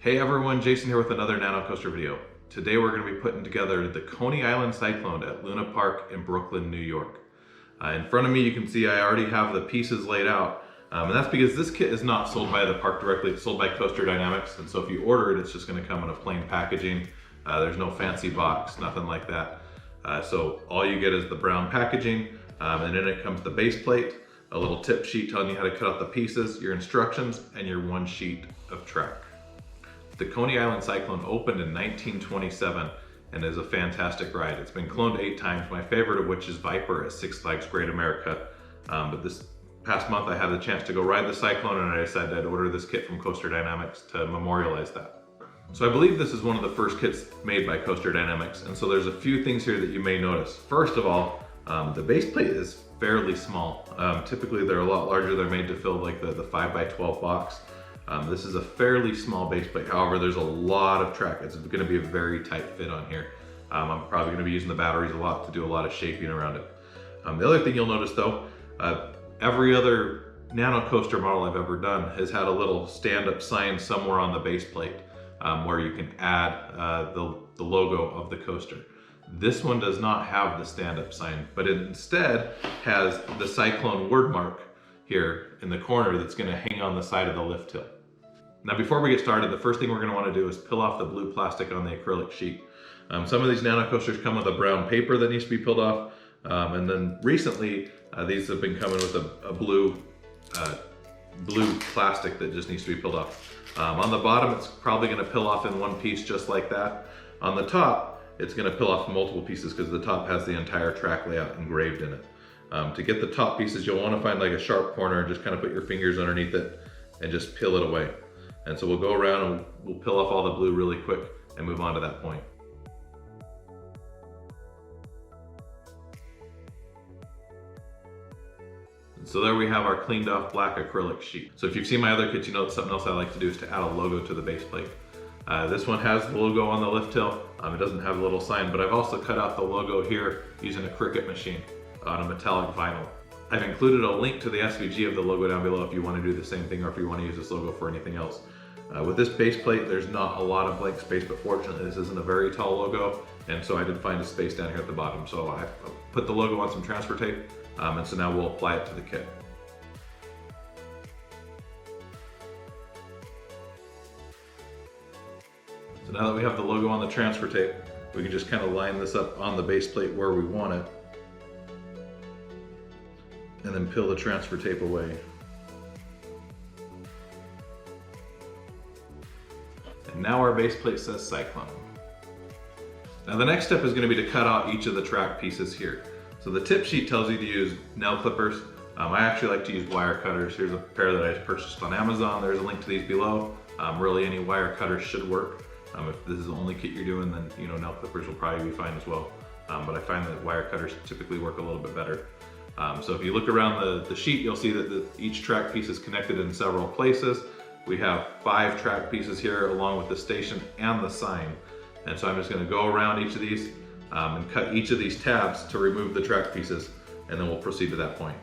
Hey everyone, Jason here with another Nanocoaster video. Today we're going to be putting together the Coney Island Cyclone at Luna Park in Brooklyn, New York. In front of me you can see I already have the pieces laid out, and that's because this kit is not sold by the park directly, it's sold by CoasterDynamix, and so if you order it, it's just going to come in a plain packaging. There's no fancy box, nothing like that. So all you get is the brown packaging, and in it comes the base plate, a little tip sheet telling you how to cut out the pieces, your instructions, and your one sheet of track. The Coney Island Cyclone opened in 1927 and is a fantastic ride. It's been cloned 8 times, my favorite of which is Viper at Six Flags Great America. But this past month I had the chance to go ride the Cyclone and I decided I'd order this kit from CoasterDynamix to memorialize that. So I believe this is one of the first kits made by CoasterDynamix, and so there's a few things here that you may notice. First of all, the base plate is fairly small. Typically they're a lot larger, they're made to fill like the 5x12 box. This is a fairly small base plate, however there's a lot of track. It's going to be a very tight fit on here. I'm probably going to be using the batteries a lot to do a lot of shaping around it. The other thing you'll notice though, every other Nanocoaster model I've ever done has had a little stand-up sign somewhere on the base plate where you can add the logo of the coaster. This one does not have the stand-up sign, but it instead has the Cyclone word mark here in the corner that's going to hang on the side of the lift hill. Now before we get started, the first thing we're going to want to do is peel off the blue plastic on the acrylic sheet. Some of these Nanocoasters come with a brown paper that needs to be peeled off, and then recently these have been coming with a blue plastic that just needs to be peeled off. On the bottom it's probably going to peel off in one piece just like that. On the top it's going to peel off in multiple pieces because the top has the entire track layout engraved in it. To get the top pieces, you'll want to find like a sharp corner and just kind of put your fingers underneath it and just peel it away. And so we'll go around and we'll peel off all the blue really quick and move on to that point. So there we have our cleaned off black acrylic sheet. So if you've seen my other kits, you know that something else I like to do is to add a logo to the base plate. This one has the logo on the lift hill. It doesn't have a little sign, but I've also cut out the logo here using a Cricut machine on a metallic vinyl. I've included a link to the SVG of the logo down below if you want to do the same thing or if you want to use this logo for anything else. With this base plate, there's not a lot of blank space, but fortunately this isn't a very tall logo, and so I did find a space down here at the bottom. So I put the logo on some transfer tape, and so now we'll apply it to the kit. So now that we have the logo on the transfer tape, we can just kind of line this up on the base plate where we want it, and then peel the transfer tape away. And now our base plate says Cyclone. Now the next step is going to be to cut out each of the track pieces here. So the tip sheet tells you to use nail clippers. I actually like to use wire cutters. Here's a pair that I purchased on Amazon. There's a link to these below. Really any wire cutter should work. If this is the only kit you're doing, then nail clippers will probably be fine as well. But I find that wire cutters typically work a little bit better. So if you look around the sheet, you'll see that each track piece is connected in several places. We have 5 track pieces here along with the station and the sign. And so I'm just going to go around each of these and cut each of these tabs to remove the track pieces, and then we'll proceed to that point.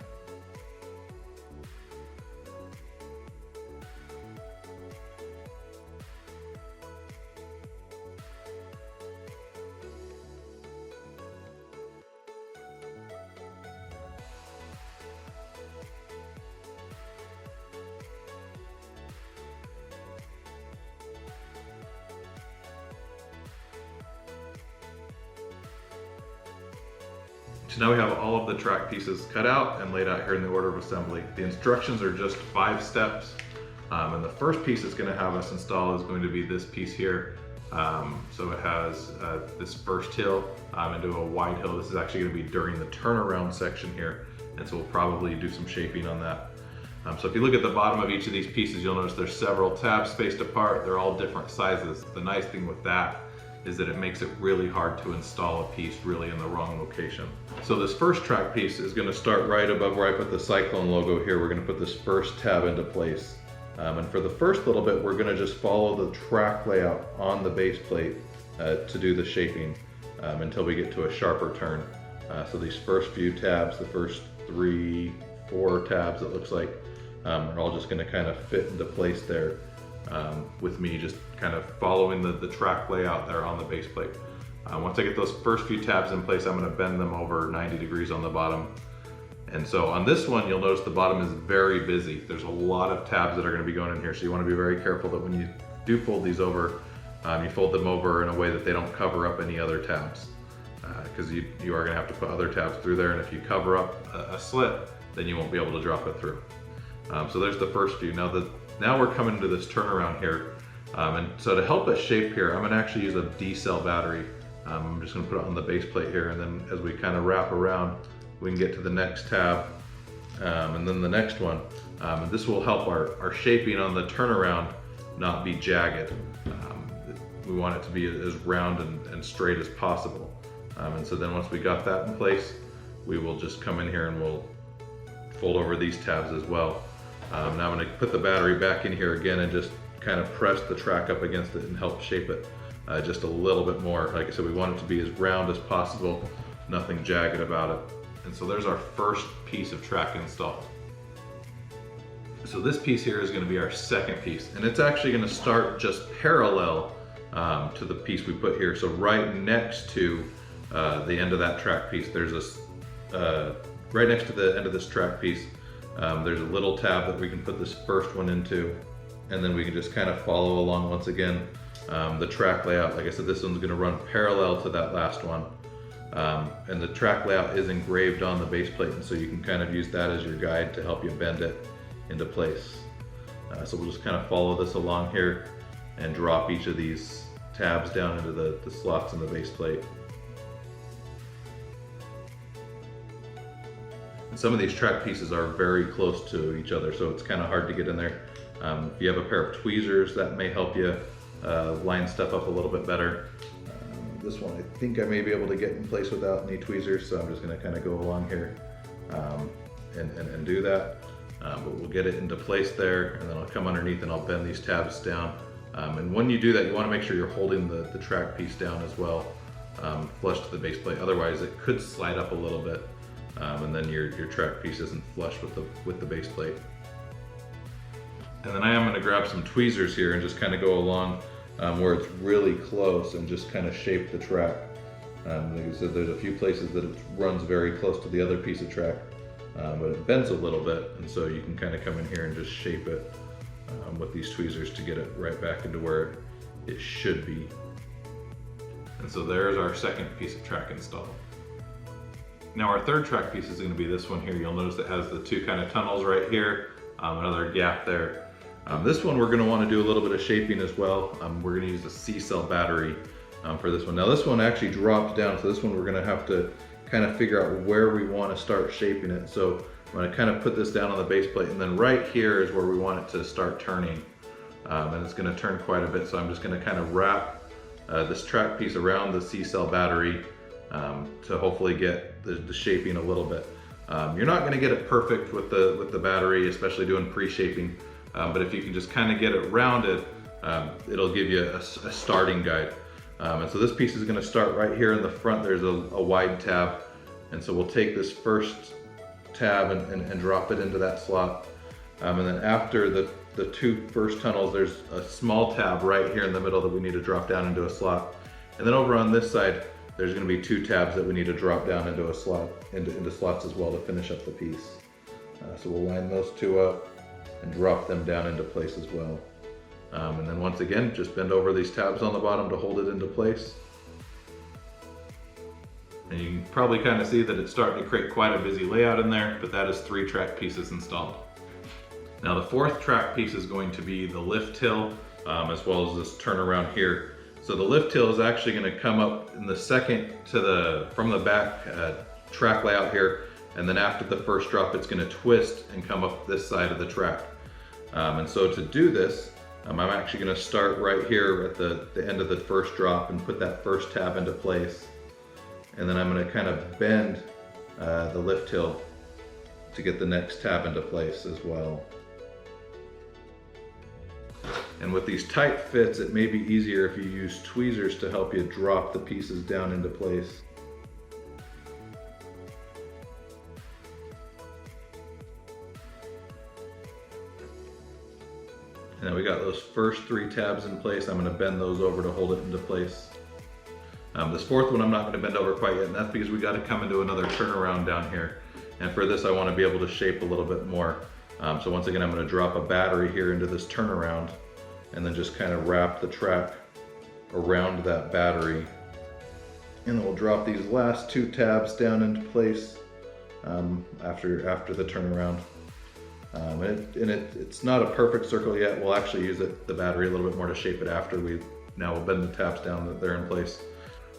So now we have all of the track pieces cut out and laid out here in the order of assembly. The instructions are just 5 steps. And the first piece it's going to have us install is going to be this piece here. So it has this first hill into a wide hill. This is actually going to be during the turnaround section here. And so we'll probably do some shaping on that. So if you look at the bottom of each of these pieces, you'll notice there's several tabs spaced apart. They're all different sizes. The nice thing with that is that it makes it really hard to install a piece really in the wrong location. So this first track piece is going to start right above where I put the Cyclone logo here. We're going to put this first tab into place. And for the first little bit, we're going to just follow the track layout on the base plate to do the shaping until we get to a sharper turn. So these first few tabs, the first 3, 4 tabs it looks like, are all just going to kind of fit into place there. with me just kind of following the track layout there on the base plate. Once I get those first few tabs in place, I'm going to bend them over 90 degrees on the bottom. And so on this one, you'll notice the bottom is very busy. There's a lot of tabs that are going to be going in here, so you want to be very careful that when you do fold these over, you fold them over in a way that they don't cover up any other tabs, because you are going to have to put other tabs through there, and if you cover up a slit, then you won't be able to drop it through. So there's the first few. Now we're coming to this turnaround here, and so to help us shape here, I'm going to actually use a D-cell battery. I'm just going to put it on the base plate here, and then as we kind of wrap around, we can get to the next tab, and then the next one. And this will help our shaping on the turnaround not be jagged. We want it to be as round and straight as possible. And so then once we got that in place, we will just come in here and we'll fold over these tabs as well. Now I'm going to put the battery back in here again and just kind of press the track up against it and help shape it just a little bit more. Like I said, we want it to be as round as possible, nothing jagged about it. And so there's our first piece of track installed. So this piece here is going to be our second piece, and it's actually going to start just parallel to the piece we put here. So right next to the end of that track piece, there's this, right next to the end of this track piece, there's a little tab that we can put this first one into, and then we can just kind of follow along once again. The track layout, like I said, this one's going to run parallel to that last one. And the track layout is engraved on the base plate, and so you can kind of use that as your guide to help you bend it into place. So we'll just kind of follow this along here and drop each of these tabs down into the slots in the base plate. And some of these track pieces are very close to each other, so it's kind of hard to get in there. If you have a pair of tweezers, that may help you line stuff up a little bit better. This one I think I may be able to get in place without any tweezers, so I'm just going to kind of go along here and do that. But we'll get it into place there, and then I'll come underneath and I'll bend these tabs down. And when you do that, you want to make sure you're holding the track piece down as well, flush to the base plate. Otherwise it could slide up a little bit, and then your track piece isn't flush with the base plate. And then I am going to grab some tweezers here and just kind of go along where it's really close and just kind of shape the track. Like I said, there's a few places that it runs very close to the other piece of track, but it bends a little bit, and so you can kind of come in here and just shape it with these tweezers to get it right back into where it should be. And so there's our second piece of track installed. Now our third track piece is going to be this one here. You'll notice it has the two kind of tunnels right here, another gap there. This one we're going to want to do a little bit of shaping as well. We're going to use a C-cell battery for this one. Now this one actually drops down, so this one we're going to have to kind of figure out where we want to start shaping it. So I'm going to kind of put this down on the base plate, and then right here is where we want it to start turning. And it's going to turn quite a bit, so I'm just going to kind of wrap this track piece around the C-cell battery to hopefully get the shaping a little bit. You're not going to get it perfect with the battery, especially doing pre-shaping, but if you can just kind of get it rounded, it'll give you a starting guide. And so this piece is going to start right here in the front. There's a wide tab, and so we'll take this first tab and drop it into that slot. And then after the two first tunnels, there's a small tab right here in the middle that we need to drop down into a slot. And then over on this side, there's going to be two tabs that we need to drop down into a slot, into slots as well to finish up the piece. So we'll line those two up and drop them down into place as well. And then once again, just bend over these tabs on the bottom to hold it into place. And you can probably kind of see that it's starting to create quite a busy layout in there, but that is 3 track pieces installed. Now the fourth track piece is going to be the lift hill, as well as this turnaround here. So the lift hill is actually going to come up in the second from the back track layout here, and then after the first drop, it's going to twist and come up this side of the track. And so to do this, I'm actually going to start right here at the end of the first drop and put that first tab into place. And then I'm going to kind of bend the lift hill to get the next tab into place as well. And with these tight fits, it may be easier if you use tweezers to help you drop the pieces down into place. And then we got those first 3 tabs in place. I'm gonna bend those over to hold it into place. This fourth one I'm not gonna bend over quite yet, and that's because we gotta come into another turnaround down here. And for this, I wanna be able to shape a little bit more. So once again, I'm gonna drop a battery here into this turnaround and then just kind of wrap the track around that battery. And then we'll drop these last 2 tabs down into place after the turnaround. It's not a perfect circle yet. We'll actually use the battery a little bit more to shape it after we'll bend the tabs down that they're in place.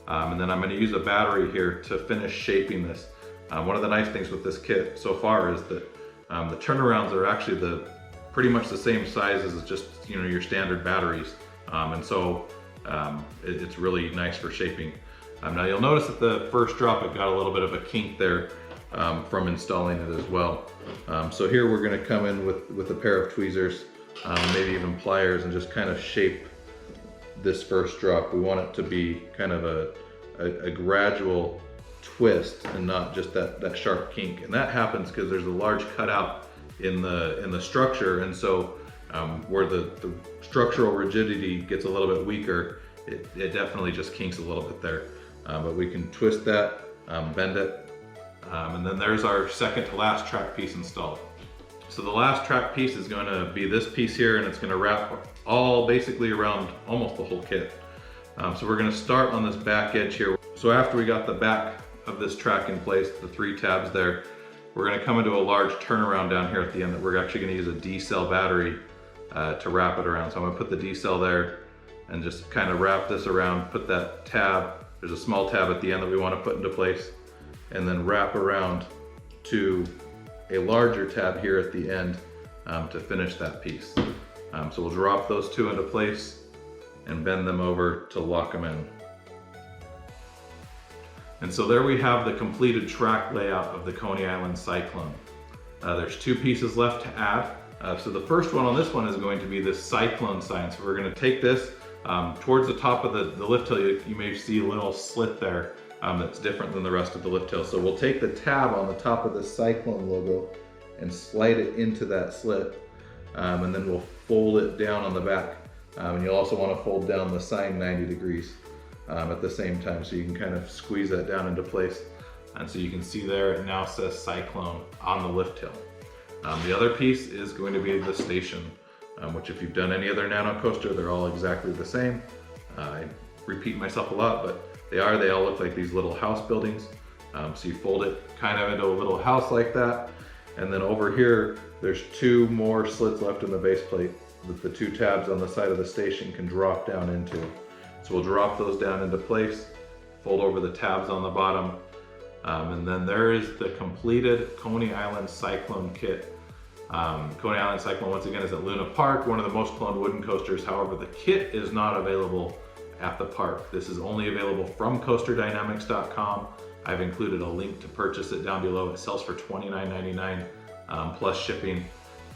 And then I'm going to use a battery here to finish shaping this. One of the nice things with this kit so far is that the turnarounds are actually pretty much the same size as just your standard batteries. And so it's really nice for shaping. Now you'll notice that the first drop it got a little bit of a kink there from installing it as well. So here we're going to come in with a pair of tweezers, maybe even pliers, and just kind of shape this first drop. We want it to be kind of a gradual twist and not just that sharp kink. And that happens because there's a large cutout in the structure, and so where the structural rigidity gets a little bit weaker, it definitely just kinks a little bit there. But we can twist that, bend it, and then there's our second to last track piece installed. So the last track piece is going to be this piece here, and it's going to wrap all basically around almost the whole kit. So we're going to start on this back edge here. So after we got the back of this track in place, the 3 tabs there, we're going to come into a large turnaround down here at the end that we're actually going to use a D-cell battery to wrap it around. So I'm going to put the D-cell there and just kind of wrap this around, put that tab, there's a small tab at the end that we want to put into place, and then wrap around to a larger tab here at the end to finish that piece. So we'll drop those 2 into place and bend them over to lock them in. And so there we have the completed track layout of the Coney Island Cyclone. There's 2 pieces left to add. So the first one on this one is going to be this cyclone sign. So we're going to take this towards the top of the lift hill. You may see a little slit there that's different than the rest of the lift hill. So we'll take the tab on the top of the Cyclone logo and slide it into that slit, and then we'll fold it down on the back. And you'll also want to fold down the sign 90 degrees at the same time, so you can kind of squeeze that down into place. And so you can see there it now says Cyclone on the lift hill. The other piece is going to be the station, which if you've done any other nano coaster, they're all exactly the same. I repeat myself a lot, but they all look like these little house buildings. So you fold it kind of into a little house like that. And then over here, there's 2 more slits left in the base plate that the 2 tabs on the side of the station can drop down into. So we'll drop those down into place, fold over the tabs on the bottom, and then there is the completed Coney Island Cyclone kit. Coney Island Cyclone, once again, is at Luna Park, one of the most cloned wooden coasters. However, the kit is not available at the park. This is only available from CoasterDynamix.com. I've included a link to purchase it down below. It sells for $29.99 plus shipping.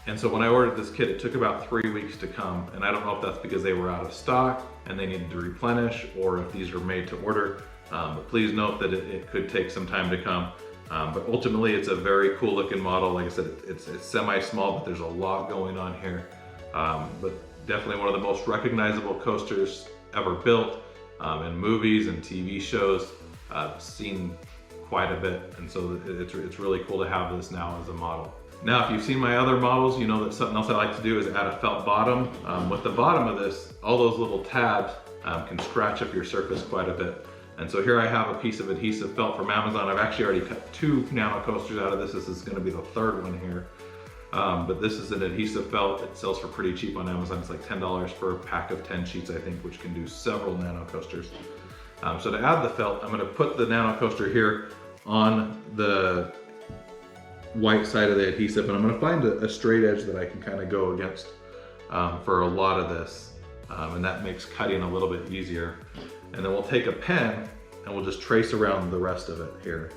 And so when I ordered this kit, it took about 3 weeks to come. And I don't know if that's because they were out of stock and they needed to replenish, or if these are made to order. But please note that it could take some time to come. But ultimately, it's a very cool looking model. Like I said, it's semi-small, but there's a lot going on here. But definitely one of the most recognizable coasters ever built in movies and TV shows. I've seen quite a bit, and so it's really cool to have this now as a model. Now, if you've seen my other models, you know that something else I like to do is add a felt bottom. With the bottom of this, all those little tabs can scratch up your surface quite a bit. And so here I have a piece of adhesive felt from Amazon. I've actually already cut 2 nano coasters out of this. This is going to be the 3rd one here. But this is an adhesive felt. It sells for pretty cheap on Amazon. It's like $10 for a pack of 10 sheets, I think, which can do several nano coasters. So to add the felt, I'm going to put the nano coaster here on the white side of the adhesive, and I'm going to find a straight edge that I can kind of go against for a lot of this, and that makes cutting a little bit easier. And then we'll take a pen and we'll just trace around the rest of it here.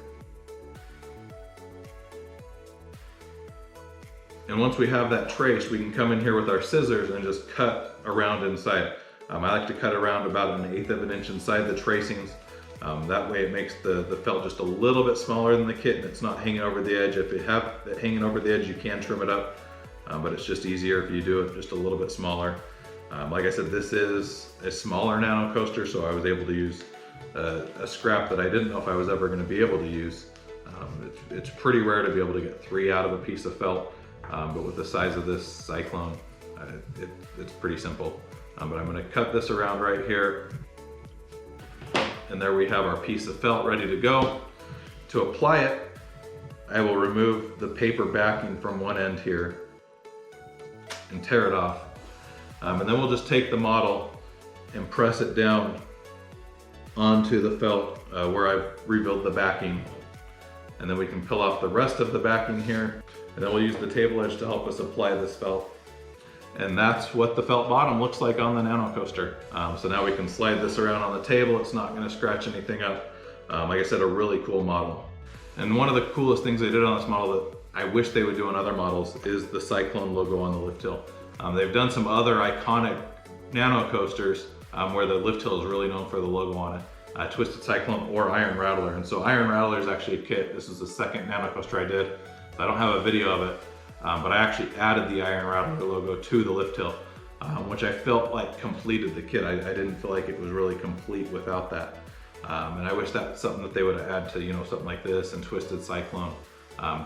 And once we have that trace, we can come in here with our scissors and just cut around inside. I like to cut around about 1/8 of an inch inside the tracings. That way it makes the felt just a little bit smaller than the kit, and it's not hanging over the edge. If you have it hanging over the edge, you can trim it up. but it's just easier if you do it just a little bit smaller. Like I said, this is a smaller nano coaster, so I was able to use a scrap that I didn't know if I was ever going to be able to use. It's pretty rare to be able to get 3 out of a piece of felt, but with the size of this Cyclone, it's pretty simple. But I'm going to cut this around right here, and there we have our piece of felt ready to go. To apply it, I will remove the paper backing from one end here and tear it off. And then we'll just take the model and press it down onto the felt where I've rebuilt the backing. And then we can peel off the rest of the backing here, and then we'll use the table edge to help us apply this felt. And that's what the felt bottom looks like on the nano coaster. So now we can slide this around on the table. It's not going to scratch anything up. Like I said, a really cool model. And one of the coolest things they did on this model that I wish they would do on other models is the Cyclone logo on the lift hill. They've done some other iconic nano coasters where the lift hill is really known for the logo on it. Twisted Cyclone or Iron Rattler. And so Iron Rattler is actually a kit. This is the second nano coaster I did. I don't have a video of it, but I actually added the Iron Rattler logo to the lift hill, which I felt like completed the kit. I didn't feel like it was really complete without that. And I wish that's something that they would add to, something like this and Twisted Cyclone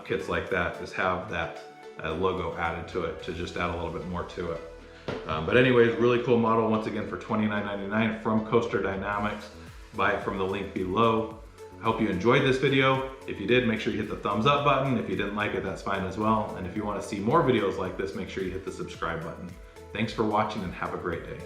kits like that, is have that logo added to it to just add a little bit more to it. But anyways, really cool model, once again for $29.99 from CoasterDynamix. Buy it from the link below. I hope you enjoyed this video. If you did, make sure you hit the thumbs up button. If you didn't like it, that's fine as well. And if you want to see more videos like this, make sure you hit the subscribe button. Thanks for watching and have a great day.